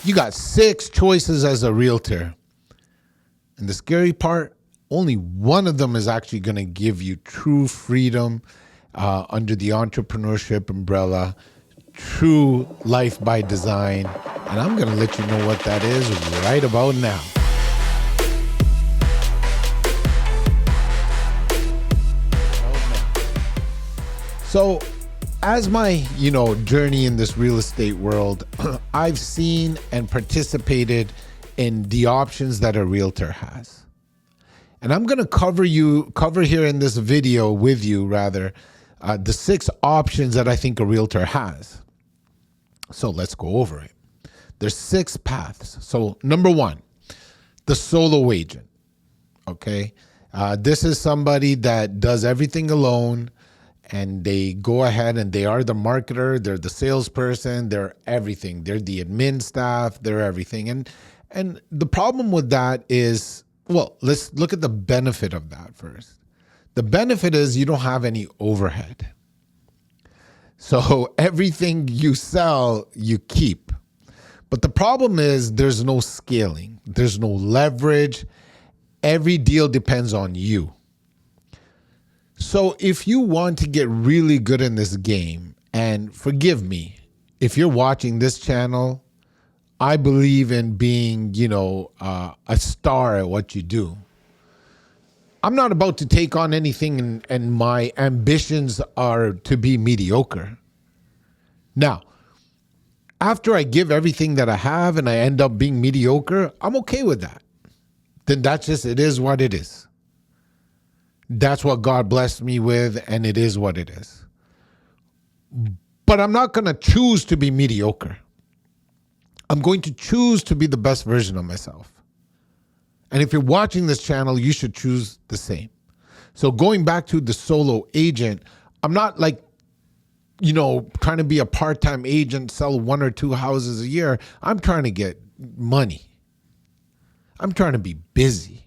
You got 6 choices as a realtor. And the scary part, only one of them is actually going to give you true freedom under the entrepreneurship umbrella, true life by design. And I'm going to let you know what that is right about now. So as my, journey in this real estate world, I've seen and participated in the options that a realtor has. And I'm going to cover here in this video with you, the 6 options that I think a realtor has. So let's go over it. There's 6 paths. So number 1, the solo agent. Okay. This is somebody that does everything alone, and they go ahead and they are the marketer, they're the salesperson, they're everything. They're the admin staff, they're everything. And the problem with that is, well, let's look at the benefit of that first. The benefit is you don't have any overhead. So everything you sell, you keep. But the problem is there's no scaling. There's no leverage. Every deal depends on you. So if you want to get really good in this game, and forgive me, if you're watching this channel, I believe in being, a star at what you do. I'm not about to take on anything and my ambitions are to be mediocre. Now, after I give everything that I have and I end up being mediocre, I'm okay with that. Then it is what it is. That's what God blessed me with, and it is what it is. But I'm not going to choose to be mediocre. I'm going to choose to be the best version of myself. And if you're watching this channel, you should choose the same. So going back to the solo agent, I'm not trying to be a part-time agent, sell 1 or 2 houses a year. I'm trying to get money. I'm trying to be busy.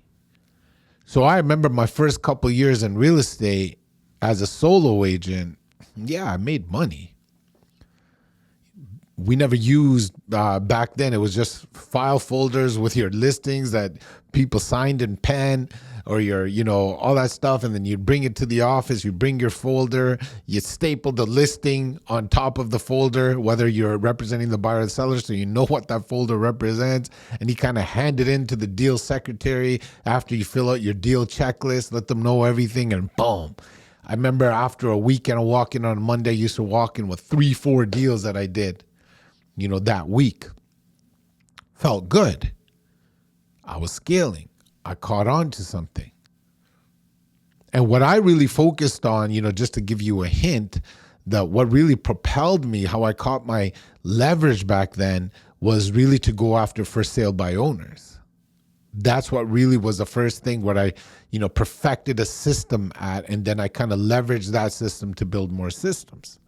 So I remember my first couple years in real estate as a solo agent. Yeah, I made money. We never used, back then, it was just file folders with your listings that people signed in pen or all that stuff. And then you'd bring it to the office, you bring your folder, you staple the listing on top of the folder, whether you're representing the buyer or the seller, so you know what that folder represents. And you kind of hand it in to the deal secretary after you fill out your deal checklist, let them know everything, and boom. I remember after a weekend of walking on Monday, I used to walk in with 3-4 deals that I did, that week. Felt good. I was scaling. I caught on to something. And what I really focused on, just to give you a hint, that what really propelled me, how I caught my leverage back then, was really to go after for sale by owners. That's what really was the first thing where I, perfected a system at, and then I kind of leveraged that system to build more systems.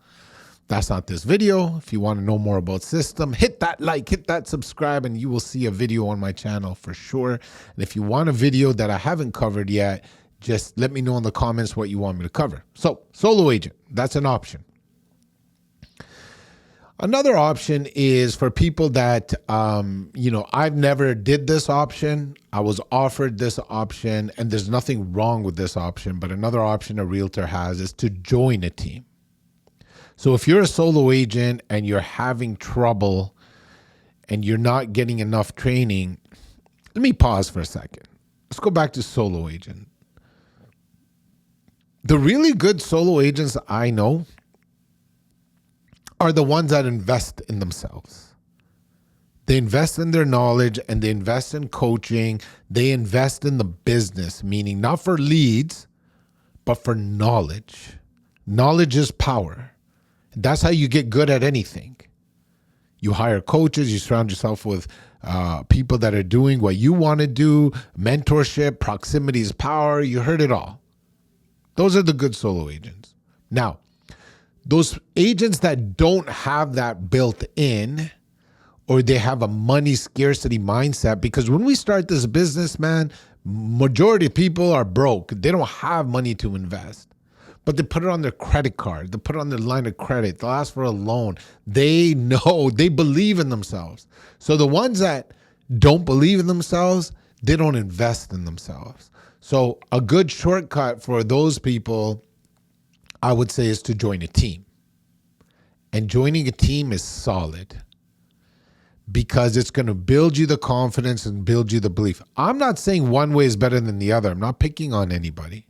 That's not this video. If you want to know more about system, hit that like, hit that subscribe, and you will see a video on my channel for sure. And if you want a video that I haven't covered yet, just let me know in the comments what you want me to cover. So solo agent, that's an option. Another option is for people that, I've never did this option. I was offered this option, and there's nothing wrong with this option, but another option a realtor has is to join a team. So if you're a solo agent and you're having trouble and you're not getting enough training, let me pause for a second. Let's go back to solo agent. The really good solo agents I know are the ones that invest in themselves. They invest in their knowledge and they invest in coaching. They invest in the business, meaning not for leads, but for knowledge. Knowledge is power. That's how you get good at anything. You hire coaches, you surround yourself with people that are doing what you want to do, mentorship, proximity is power. You heard it all. Those are the good solo agents. Now, those agents that don't have that built in, or they have a money scarcity mindset, because when we start this business, man, majority of people are broke. They don't have money to invest. but they put it on their credit card. They put it on their line of credit. They'll ask for a loan. They know, they believe in themselves. So the ones that don't believe in themselves, they don't invest in themselves. So a good shortcut for those people, I would say, is to join a team. And joining a team is solid because it's going to build you the confidence and build you the belief. I'm not saying one way is better than the other. I'm not picking on anybody.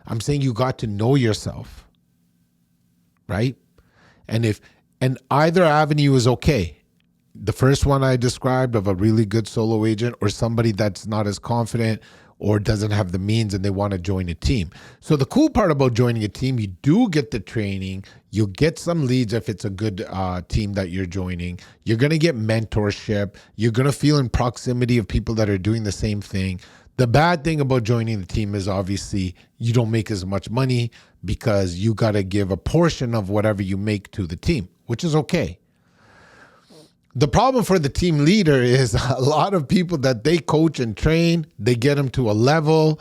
I'm saying you got to know yourself, right? And either avenue is okay. The first one I described of a really good solo agent or somebody that's not as confident or doesn't have the means and they want to join a team. So the cool part about joining a team, you do get the training. You'll get some leads if it's a good team that you're joining. You're going to get mentorship. You're going to feel in proximity of people that are doing the same thing. The bad thing about joining the team is obviously you don't make as much money because you got to give a portion of whatever you make to the team, which is okay. The problem for the team leader is a lot of people that they coach and train, they get them to a level,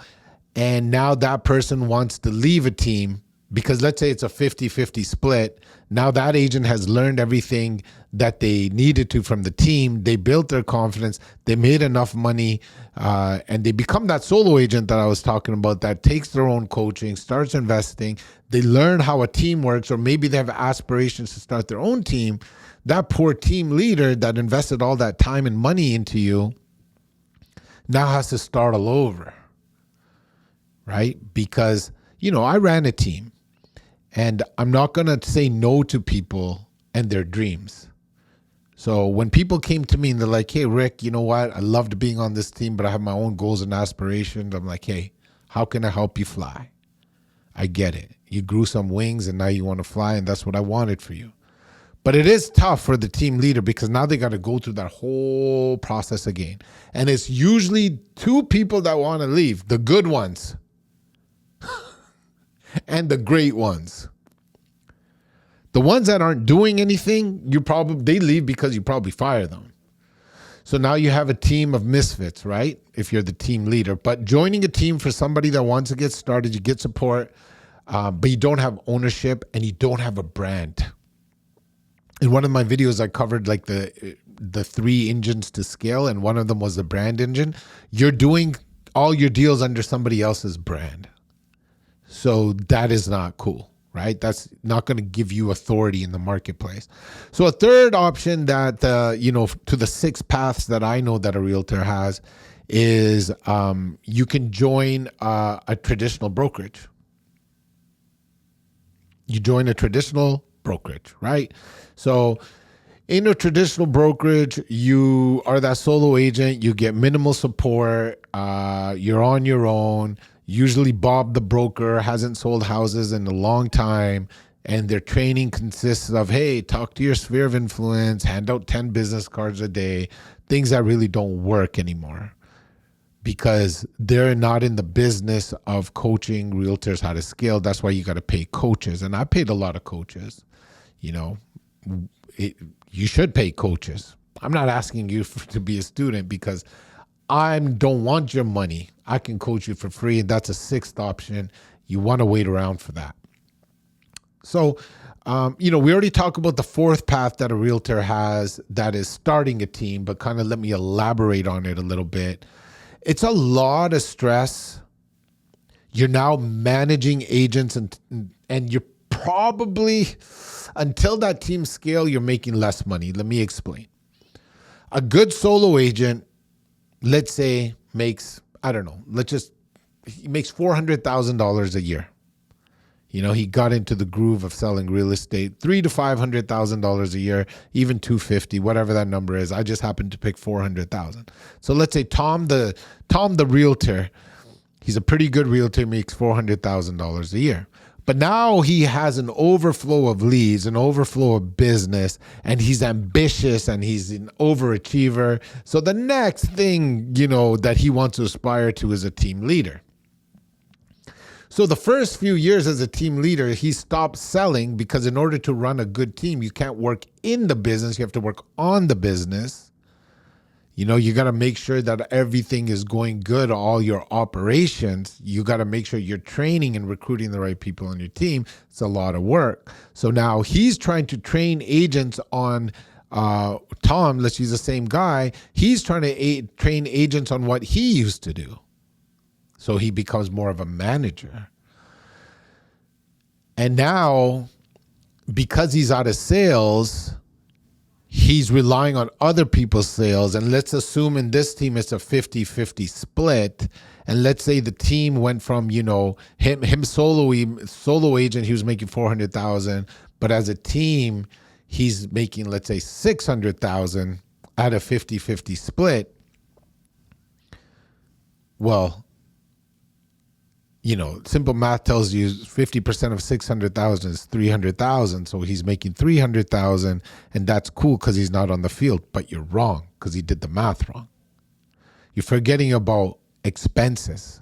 and now that person wants to leave a team because let's say it's a 50-50 split. Now that agent has learned everything that they needed to from the team. They built their confidence. They made enough money, and they become that solo agent that I was talking about that takes their own coaching, starts investing. They learn how a team works, or maybe they have aspirations to start their own team. That poor team leader that invested all that time and money into you now has to start all over, right? Because, I ran a team and I'm not going to say no to people and their dreams. So when people came to me and they're like, hey, Rick, you know what? I loved being on this team, but I have my own goals and aspirations. I'm like, hey, how can I help you fly? I get it. You grew some wings and now you want to fly, and that's what I wanted for you. But it is tough for the team leader because now they got to go through that whole process again. And it's usually two people that want to leave, the good ones and the great ones. The ones that aren't doing anything, they leave because you probably fire them. So now you have a team of misfits, right? If you're the team leader. But joining a team for somebody that wants to get started, you get support, but you don't have ownership and you don't have a brand. In one of my videos, I covered like the 3 engines to scale, and one of them was the brand engine. You're doing all your deals under somebody else's brand. So that is not cool, right? That's not going to give you authority in the marketplace. So a third option that, to the 6 paths that I know that a realtor has is you can join a traditional brokerage. You join a traditional brokerage, right? So in a traditional brokerage, you are that solo agent, you get minimal support, you're on your own. Usually Bob the broker hasn't sold houses in a long time, and their training consists of, hey, talk to your sphere of influence, hand out 10 business cards a day, things that really don't work anymore because they're not in the business of coaching realtors how to scale. That's why you got to pay coaches. And I paid a lot of coaches. You should pay coaches. I'm not asking you to be a student because I don't want your money. I can coach you for free, and that's a 6th option. You want to wait around for that. So, we already talked about the 4th path that a realtor has, that is starting a team, but kind of let me elaborate on it a little bit. It's a lot of stress. You're now managing agents and you're probably, until that team scale, you're making less money. Let me explain. A good solo agent, let's say, makes, he makes $400,000 a year. He got into the groove of selling real estate, $300,000 to $500,000 a year, even $250,000, whatever that number is. I just happened to pick $400,000. So let's say Tom the realtor, he's a pretty good realtor, makes $400,000 a year. But now he has an overflow of leads, an overflow of business, and he's ambitious and he's an overachiever. So the next thing, that he wants to aspire to is a team leader. So the first few years as a team leader, he stopped selling because in order to run a good team, you can't work in the business. You have to work on the business. You got to make sure that everything is going good, all your operations. You got to make sure you're training and recruiting the right people on your team. It's a lot of work. So now he's trying to train agents on Tom. Let's use the same guy. He's trying to train agents on what he used to do. So he becomes more of a manager. And now, because he's out of sales, he's relying on other people's sales. And let's assume in this team it's a 50-50 split. And let's say the team went from, him solo agent, he was making 400,000, but as a team, he's making, let's say, 600,000 at a 50-50 split. Well, simple math tells you 50% of 600,000 is 300,000. So he's making 300,000, and that's cool because he's not on the field. But you're wrong because he did the math wrong. You're forgetting about expenses.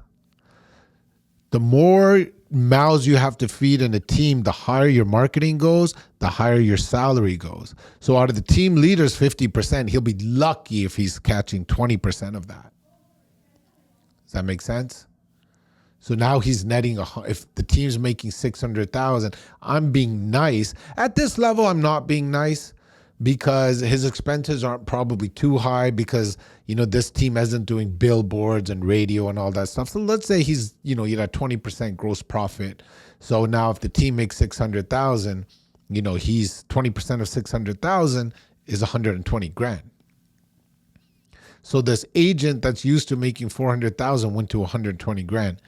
The more mouths you have to feed in a team, the higher your marketing goes, the higher your salary goes. So out of the team leader's 50%, he'll be lucky if he's catching 20% of that. Does that make sense? So now he's netting, if the team's making 600,000, I'm being nice. At this level, I'm not being nice because his expenses aren't probably too high because, this team isn't doing billboards and radio and all that stuff. So let's say he's, you got 20% gross profit. So now if the team makes 600,000, he's 20% of 600,000 is 120 grand. So this agent that's used to making 400,000 went to 120 grand.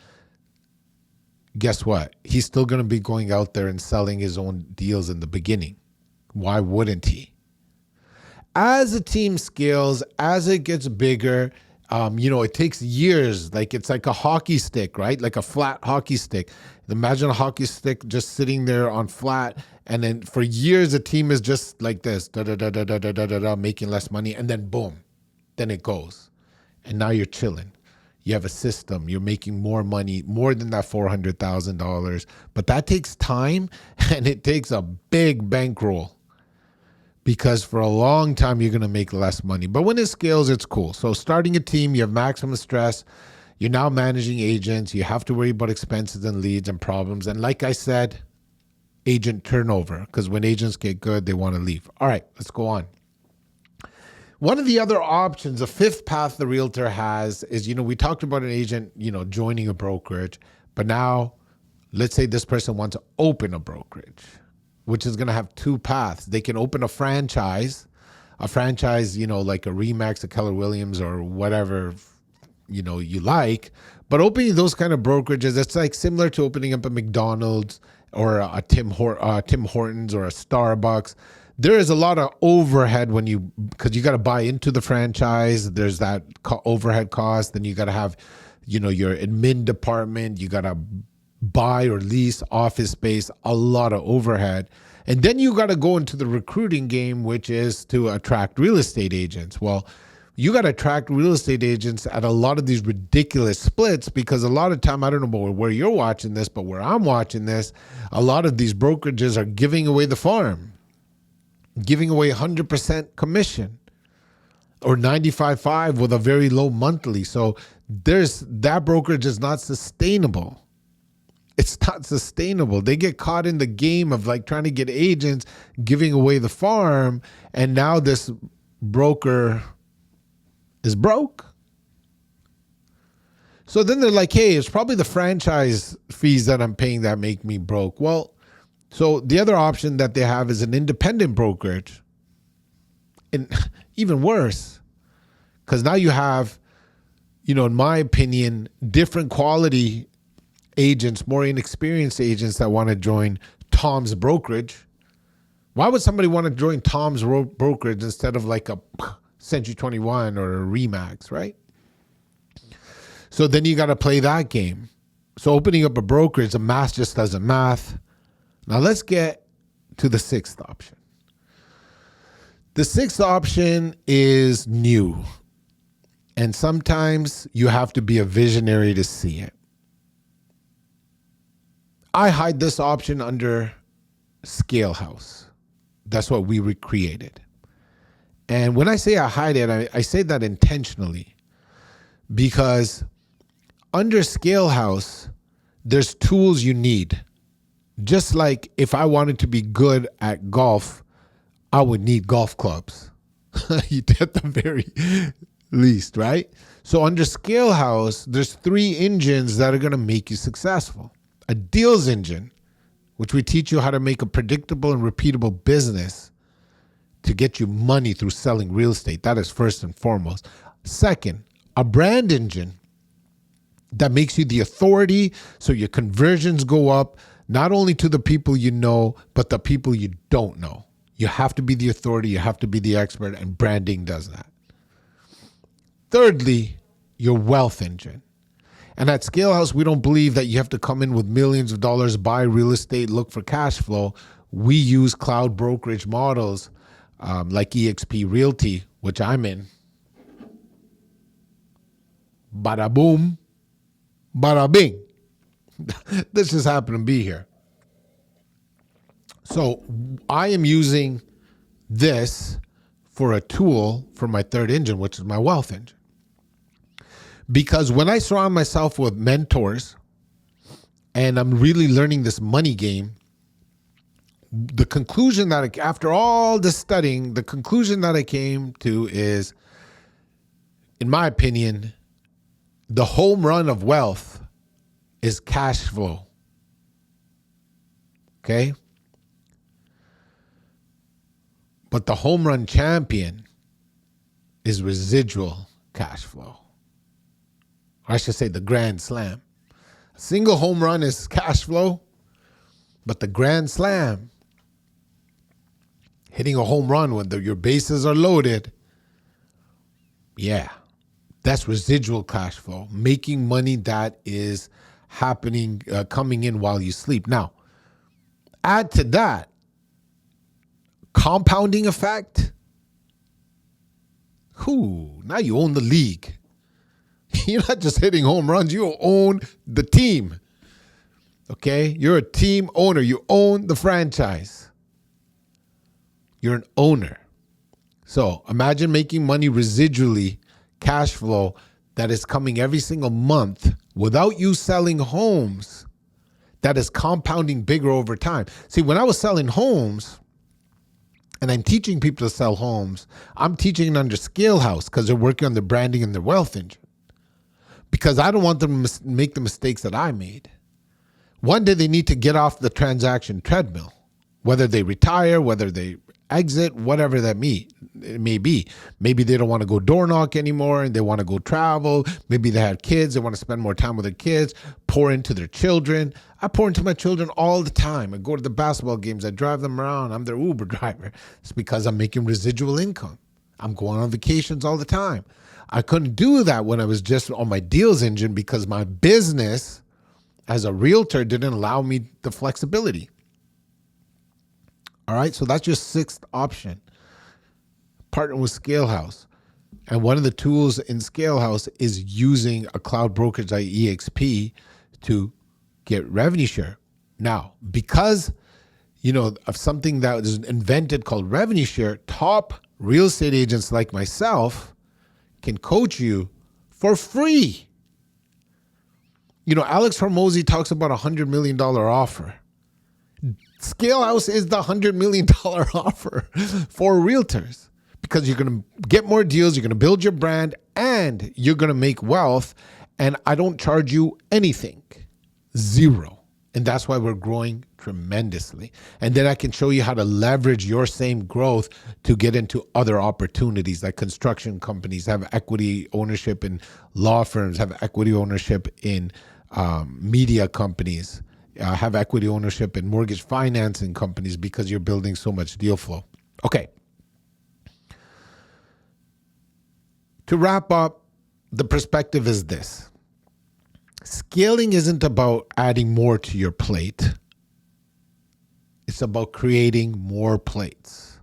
Guess what? He's still going to be going out there and selling his own deals in the beginning. Why wouldn't he? As a team scales, as it gets bigger, it takes years. It's like a hockey stick, right? Like a flat hockey stick. Imagine a hockey stick just sitting there on flat. And then for years, the team is just like this, making less money. And then boom, then it goes. And now you're chilling. You have a system. You're making more money, more than that $400,000. But that takes time and it takes a big bankroll because for a long time, you're going to make less money. But when it scales, it's cool. So starting a team, you have maximum stress. You're now managing agents. You have to worry about expenses and leads and problems. And like I said, agent turnover, because when agents get good, they want to leave. All right, let's go on. One of the other options, the fifth path the realtor has is, we talked about an agent, joining a brokerage, but now let's say this person wants to open a brokerage, which is going to have two paths. They can open a franchise, like a Remax, a Keller Williams or whatever, you like, but opening those kind of brokerages, it's like similar to opening up a McDonald's or a Tim Hortons or a Starbucks. There is a lot of overhead because you got to buy into the franchise. There's that overhead cost. Then you got to have, your admin department. You got to buy or lease office space, a lot of overhead. And then you got to go into the recruiting game, which is to attract real estate agents. Well, you got to attract real estate agents at a lot of these ridiculous splits because a lot of time, I don't know where you're watching this, but where I'm watching this, a lot of these brokerages are giving away the farm. Giving away 100% commission or 95.5 with a very low monthly. So that brokerage is not sustainable. It's not sustainable. They get caught in the game of trying to get agents giving away the farm. And now this broker is broke. So then they're like, hey, it's probably the franchise fees that I'm paying that make me broke. Well, so the other option that they have is an independent brokerage. And even worse, because now you have, in my opinion, different quality agents, more inexperienced agents that want to join Tom's brokerage. Why would somebody want to join Tom's brokerage instead of like a Century 21 or a Remax, right? So then you got to play that game. So opening up a brokerage, the math just doesn't math. Now let's get to the sixth option. The sixth option is new. And sometimes you have to be a visionary to see it. I hide this option under Scale House. That's what we recreated. And when I say I hide it, I say that intentionally, because under Scale House, there's tools you need. Just like if I wanted to be good at golf, I would need golf clubs at the very least, right? So under Scale House, there's 3 engines that are going to make you successful. A deals engine, which we teach you how to make a predictable and repeatable business to get you money through selling real estate. That is first and foremost. Second, a brand engine that makes you the authority so your conversions go up, not only to the people you know, but the people you don't know. You have to be the authority, you have to be the expert, and branding does that. Thirdly, your wealth engine. And at Scale House, we don't believe that you have to come in with millions of dollars, buy real estate, look for cash flow. We use cloud brokerage models like eXp Realty, which I'm in. Bada boom, bada bing. This just happened to be here. So I am using this for a tool for my third engine, which is my wealth engine. Because when I surround myself with mentors and I'm really learning this money game, the conclusion that after all this studying, the conclusion that I came to is, in my opinion, the home run of wealth is cash flow. Okay? But the home run champion is residual cash flow. Or I should say the grand slam. A single home run is cash flow, but the grand slam, hitting a home run when your bases are loaded, yeah, that's residual cash flow, making money that is happening, coming in while you sleep. Now, add to that compounding effect. Now you own the league. You're not just hitting home runs, you own the team. Okay? You're a team owner. You own the franchise. You're an owner. So imagine making money residually, cash flow that is coming every single month without you selling homes, that is compounding bigger over time. See, when I was selling homes, and I'm teaching people to sell homes, I'm teaching it under Scale House because they're working on their branding and their wealth engine. Because I don't want them to make the mistakes that I made. One day they need to get off the transaction treadmill, whether they retire, whether they exit, whatever it may be. Maybe they don't want to go door knock anymore and they want to go travel. Maybe they have kids, they want to spend more time with their kids, pour into their children. I pour into my children all the time. I go to the basketball games, I drive them around, I'm their Uber driver. It's because I'm making residual income. I'm going on vacations all the time. I couldn't do that when I was just on my deals engine because my business as a realtor didn't allow me the flexibility. All right, so that's your 6th option. Partner with Scale House. And one of the tools in Scale House is using a cloud brokerage like eXp to get revenue share. Now, because of something that was invented called revenue share, top real estate agents like myself can coach you for free. Alex Hormozy talks about $100 million offer. Scale House is the $100 million offer for realtors because you're going to get more deals, you're going to build your brand, and you're going to make wealth. And I don't charge you anything, 0. And that's why we're growing tremendously. And then I can show you how to leverage your same growth to get into other opportunities, like construction companies have equity ownership in law firms, have equity ownership in media companies, have equity ownership in mortgage financing companies because you're building so much deal flow. Okay. To wrap up, the perspective is this. Scaling isn't about adding more to your plate. It's about creating more plates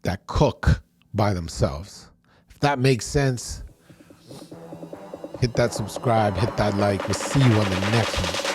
that cook by themselves. If that makes sense, hit that subscribe, hit that like. We'll see you on the next one.